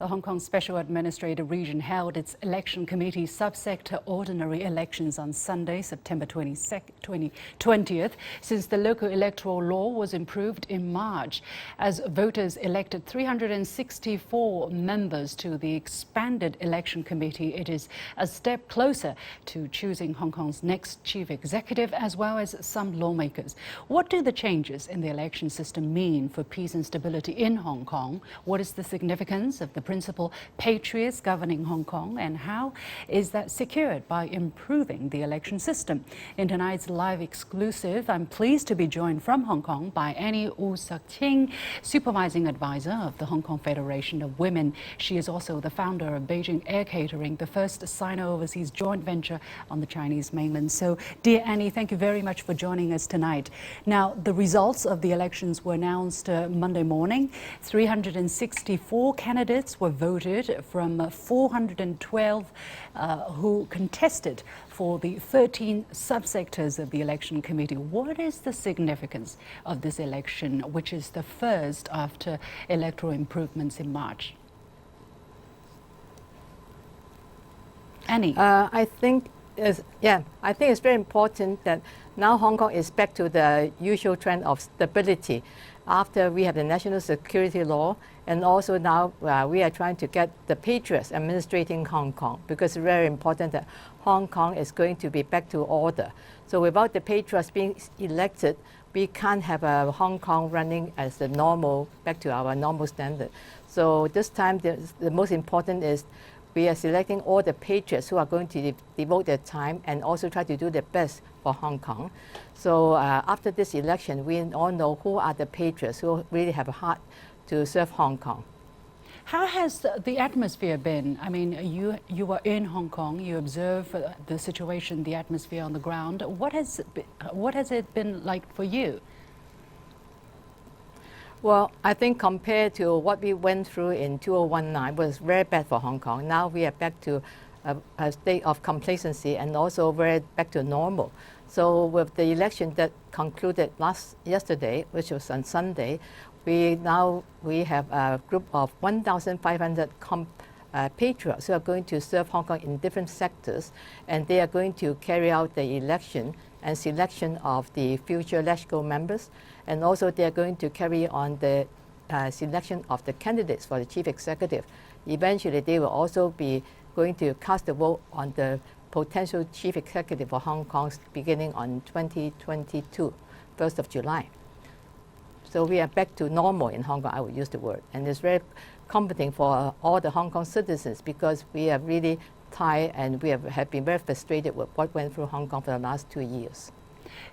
The Hong Kong Special Administrative Region held its election committee subsector ordinary elections on Sunday, September 20th, since the local electoral law was improved in March. As voters elected 364 members to the expanded election committee, it is a step closer to choosing Hong Kong's next chief executive as well as some lawmakers. What do the changes in the election system mean for peace and stability in Hong Kong? What is the significance of the principal patriots governing Hong Kong, and how is that secured by improving the election system? In tonight's live exclusive, I'm pleased to be joined from Hong Kong by Annie Woo Suk-ting, supervising advisor of the Hong Kong Federation of Women. She is also the founder of Beijing Air Catering, the first Sino-overseas joint venture on the Chinese mainland. So, dear Annie, thank you very much for joining us tonight. Now, the results of the elections were announced Monday morning. 364 candidates were voted from 412 who contested for the 13 subsectors of the election committee. What is the significance of this election, which is the first after electoral improvements in March? Annie? I think it's very important that now Hong Kong is back to the usual trend of stability after we have the national security law, and also now we are trying to get the patriots administrating Hong Kong, because it's very important that Hong Kong is going to be back to order. So without the patriots being elected, we can't have Hong Kong running as the normal, back to our normal standard. So this time the most important is we are selecting all the patriots who are going to devote their time and also try to do their best for Hong Kong. So after this election, we all know who are the patriots who really have a heart to serve Hong Kong. How has the atmosphere been? I mean, you were in Hong Kong, you observe the situation, the atmosphere on the ground. What has it been like for you? Well, I think compared to what we went through in 2019 was very bad for Hong Kong. Now we are back to a state of complacency and also very back to normal. So with the election that concluded yesterday, which was on Sunday, we have a group of 1,500 patriots who are going to serve Hong Kong in different sectors, and they are going to carry out the election and selection of the future legislative members, and also they are going to carry on the selection of the candidates for the chief executive. Eventually, they will also be going to cast a vote on the potential chief executive for Hong Kong beginning on 2022, 1st of July. So we are back to normal in Hong Kong, I would use the word. And it's very comforting for all the Hong Kong citizens, because we are really tired and we have been very frustrated with what went through Hong Kong for the last 2 years.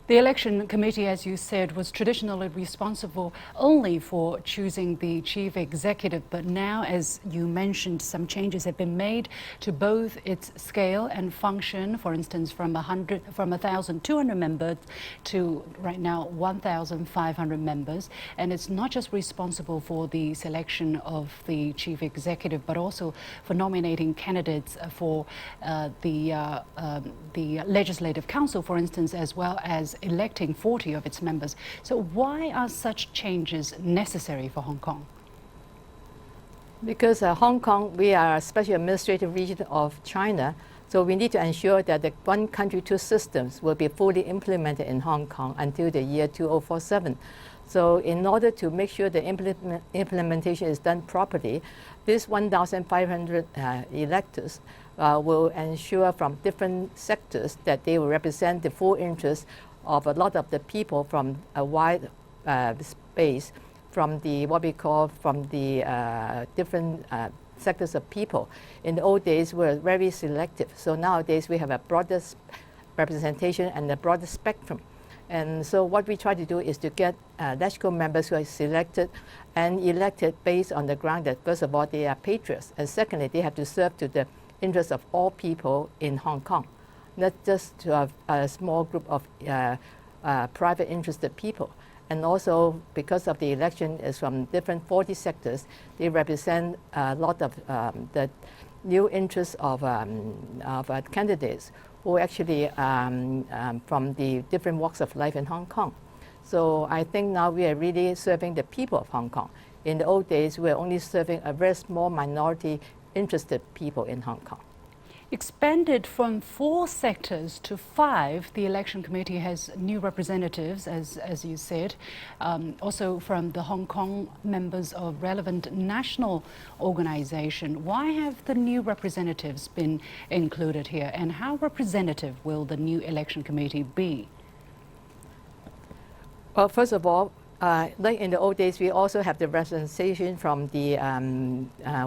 The election committee, as you said, was traditionally responsible only for choosing the chief executive, but now, as you mentioned, some changes have been made to both its scale and function. For instance, from 1,200 members to right now 1,500 members, and it's not just responsible for the selection of the chief executive, but also for nominating candidates for the Legislative Council, for instance, as well as electing 40 of its members. So why are such changes necessary for Hong Kong? Because Hong Kong, we are a special administrative region of China, so we need to ensure that the one country, two systems will be fully implemented in Hong Kong until the year 2047. So in order to make sure the implementation is done properly, these 1,500 electors will ensure from different sectors that they will represent the full interests of a lot of the people from a wide space, from the different sectors of people. In the old days, we were very selective. So nowadays, we have a broader representation and a broader spectrum. And so what we try to do is to get legislative members who are selected and elected based on the ground that, first of all, they are patriots, and secondly, they have to serve to the interests of all people in Hong Kong, not just to have a small group of private interested people. And also, because of the election is from different 40 sectors, they represent a lot of the new interests of candidates who actually from the different walks of life in Hong Kong. So I think now we are really serving the people of Hong Kong. in the old days, we were only serving a very small minority interested people in Hong Kong. Expanded from 4 sectors to 5, the election committee has new representatives, as you said, also from the Hong Kong members of relevant national organization. Why have the new representatives been included here, and how representative will the new election committee be? Well, first of all, like in the old days, we also have the representation from the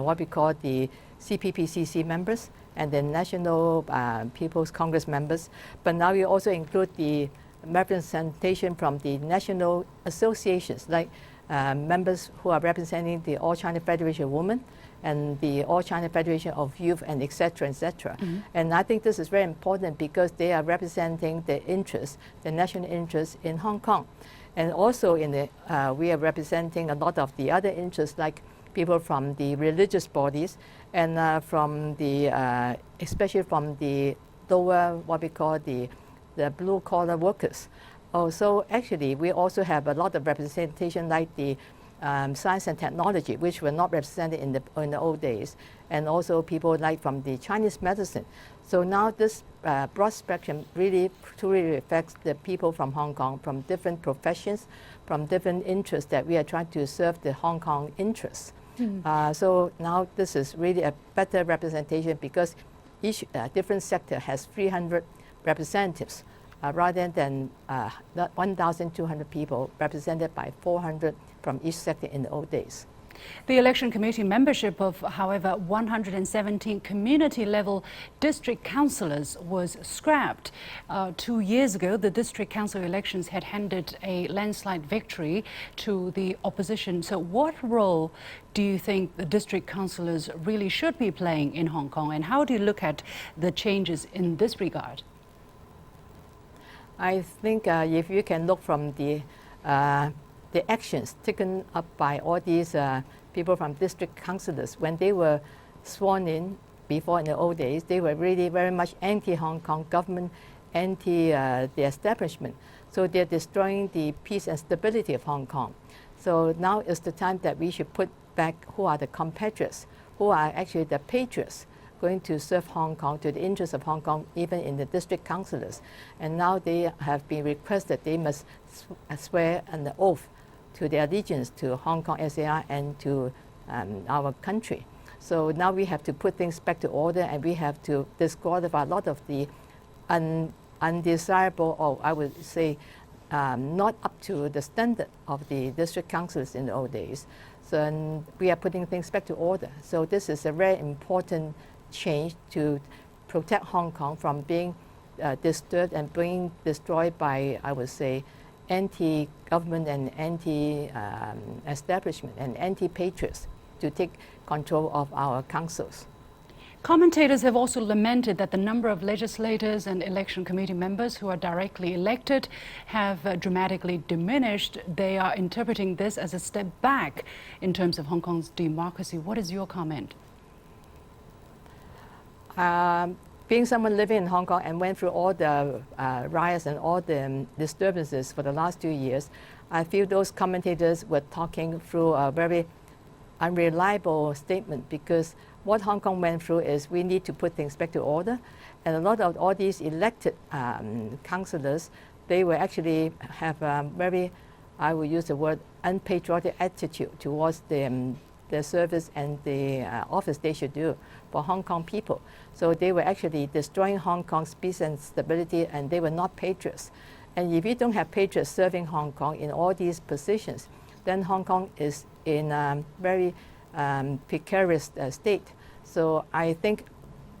what we call the CPPCC members and the National People's Congress members. But now we also include the representation from the national associations, like members who are representing the All China Federation of Women and the All China Federation of Youth, and etc., etc. And I think this is very important because they are representing the interests, the national interests in Hong Kong. And also in the, we are representing a lot of the other interests, like people from the religious bodies and from the, especially from the lower, what we call the blue-collar workers. Also, actually, we also have a lot of representation like the science and technology, which were not represented in the old days, and also people like from the Chinese medicine. So now this broad spectrum really truly reflects the people from Hong Kong, from different professions, from different interests that we are trying to serve the Hong Kong interests. So now this is really a better representation because each different sector has 300 representatives rather than 1,200 people represented by 400 from each sector in the old days. The election committee membership of, however, 117 community-level district councillors was scrapped. 2 years ago, the district council elections had handed a landslide victory to the opposition. So what role do you think the district councillors really should be playing in Hong Kong, and how do you look at the changes in this regard? I think if you can look from the actions taken up by all these people from district councillors, when they were sworn in before in the old days, they were really very much anti-Hong Kong government, anti the establishment. So they're destroying the peace and stability of Hong Kong. So now is the time that we should put back who are the compatriots, who are actually the patriots, going to serve Hong Kong to the interests of Hong Kong, even in the district councillors. And now they have been requested they must swear an oath to their allegiance to Hong Kong SAR and to our country. So now we have to put things back to order, and we have to disqualify a lot of the undesirable, or I would say not up to the standard of the district councillors in the old days. So we are putting things back to order. So this is a very important change to protect Hong Kong from being disturbed and being destroyed by, I would say, anti-government and anti-establishment and anti-patriots to take control of our councils. Commentators have also lamented that the number of legislators and election committee members who are directly elected have dramatically diminished. They are interpreting this as a step back in terms of Hong Kong's democracy. What is your comment? Being someone living in Hong Kong and went through all the riots and all the disturbances for the last 2 years, I feel those commentators were talking through a very unreliable statement, because what Hong Kong went through is we need to put things back to order. And a lot of all these elected councillors, they will actually have a very, I will use the word, unpatriotic attitude towards the service and the office they should do for Hong Kong people. So they were actually destroying Hong Kong's peace and stability, and they were not patriots. And if you don't have patriots serving Hong Kong in all these positions, then Hong Kong is in a very precarious state. So I think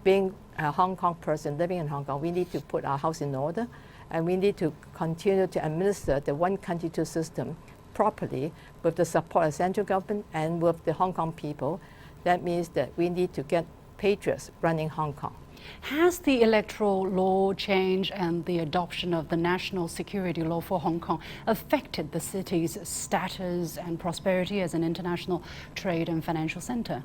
being a Hong Kong person living in Hong Kong, we need to put our house in order, and we need to continue to administer the one country, two system properly with the support of the central government and with the Hong Kong people. That means that we need to get patriots running Hong Kong. Has the electoral law change and the adoption of the national security law for Hong Kong affected the city's status and prosperity as an international trade and financial centre?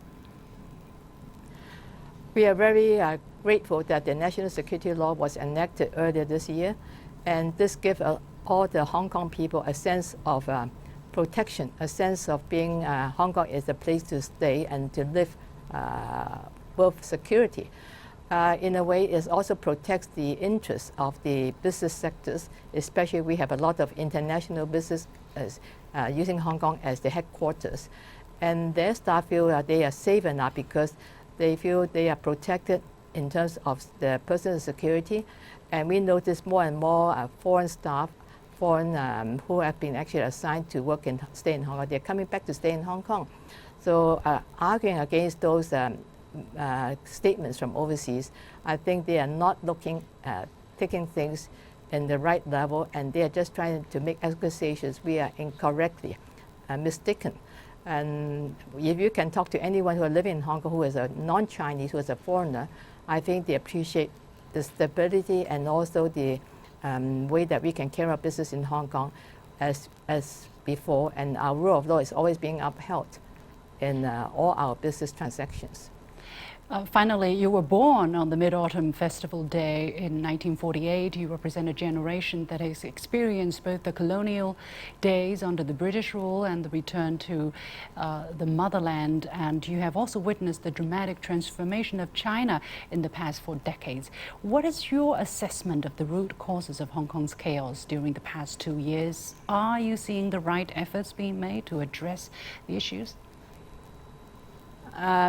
We are very grateful that the national security law was enacted earlier this year, and this gives all the Hong Kong people a sense of protection, a sense of being Hong Kong is a place to stay and to live with security. In a way, it also protects the interests of the business sectors, especially we have a lot of international business using Hong Kong as the headquarters. And their staff feel they are safe enough because they feel they are protected in terms of the personal security. And we notice more and more foreign staff, who have been actually assigned to work and stay in Hong Kong, they're coming back to stay in Hong Kong. So arguing against those statements from overseas, I think they are not looking at taking things in the right level, and they are just trying to make accusations we are incorrectly mistaken. And if you can talk to anyone who are living in Hong Kong who is a non-Chinese, who is a foreigner, I think they appreciate the stability and also the way that we can carry our business in Hong Kong as before, and our rule of law is always being upheld in all our business transactions. Finally, you were born on the Mid-Autumn Festival Day in 1948. You represent a generation that has experienced both the colonial days under the British rule and the return to the motherland. And you have also witnessed the dramatic transformation of China in the past 4 decades. What is your assessment of the root causes of Hong Kong's chaos during the past 2 years? Are you seeing the right efforts being made to address the issues?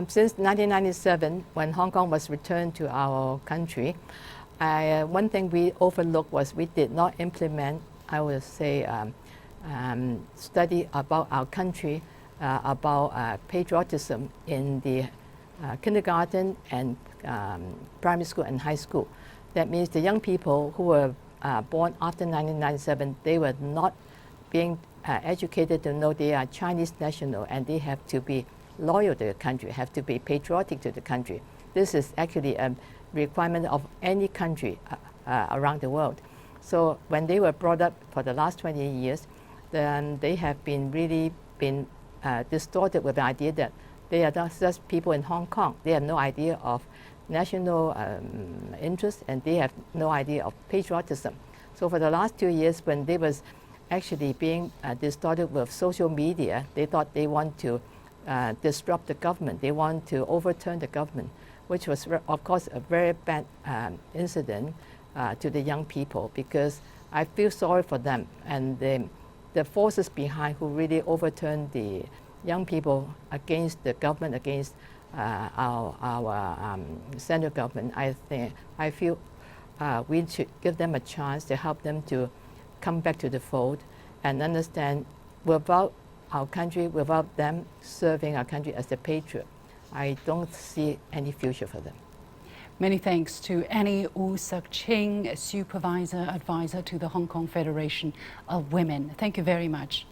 Since 1997, when Hong Kong was returned to our country, one thing we overlooked was we did not implement, I would say, study about our country, about patriotism in the kindergarten and primary school and high school. That means the young people who were born after 1997, they were not being educated to know they are Chinese national and they have to be loyal to the country, have to be patriotic to the country. This is actually a requirement of any country around the world. So when they were brought up for the last 20 years, then they have been really been distorted with the idea that they are just people in Hong Kong. They have no idea of national interest and they have no idea of patriotism. So for the last 2 years, when they was actually being distorted with social media, they thought they want to disrupt the government. They want to overturn the government, which was, of course, a very bad incident to the young people, because I feel sorry for them and the forces behind who really overturned the young people against the government, against our central government. I feel we should give them a chance to help them to come back to the fold and understand without our country, without them serving our country as a patriot, I don't see any future for them. Many thanks to Annie Woo Suk Ching, Supervisor Advisor to the Hong Kong Federation of Women. Thank you very much.